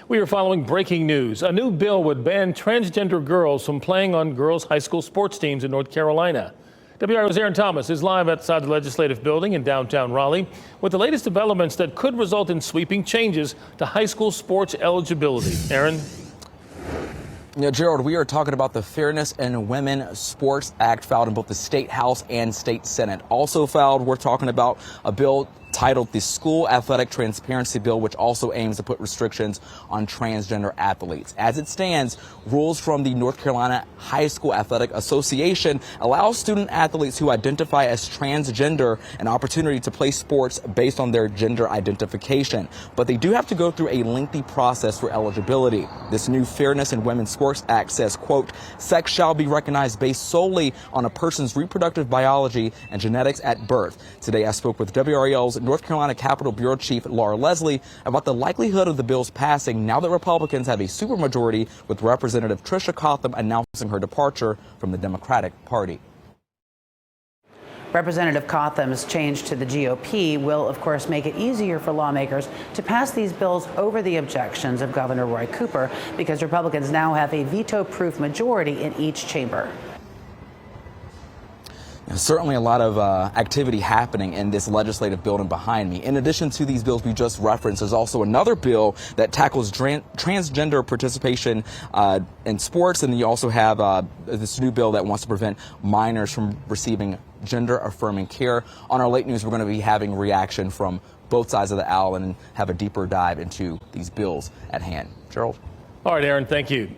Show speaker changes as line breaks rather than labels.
We are following breaking news. A new bill would ban transgender girls from playing on girls' high school sports teams in North Carolina. WRAL's Aaron Thomas is live outside the Legislative Building in downtown Raleigh with the latest developments that could result in sweeping changes to high school sports eligibility. Aaron?
Yeah, Gerald, we are talking about the Fairness in Women Sports Act filed in both the State House and State Senate. Also filed, we're talking about a bill titled the School Athletic Transparency Bill, which also aims to put restrictions on transgender athletes. As it stands, rules from the North Carolina High School Athletic Association allow student athletes who identify as transgender an opportunity to play sports based on their gender identification. But they do have to go through a lengthy process for eligibility. This new Fairness in Women's Sports Act says, quote, sex shall be recognized based solely on a person's reproductive biology and genetics at birth. Today I spoke with WRAL's North Carolina Capitol Bureau Chief Laura Leslie about the likelihood of the bill's passing now that Republicans have a supermajority, with Representative Tricia Cotham announcing her departure from the Democratic Party.
Representative Cotham's change to the GOP will, of course, make it easier for lawmakers to pass these bills over the objections of Governor Roy Cooper, because Republicans now have a veto-proof majority in each chamber.
Certainly a lot of activity happening in this legislative building behind me. In addition to these bills we just referenced, there's also another bill that tackles transgender participation in sports, and you also have this new bill that wants to prevent minors from receiving gender-affirming care. On our late news, we're going to be having reaction from both sides of the aisle and have a deeper dive into these bills at hand. Gerald?
All right, Aaron, thank you.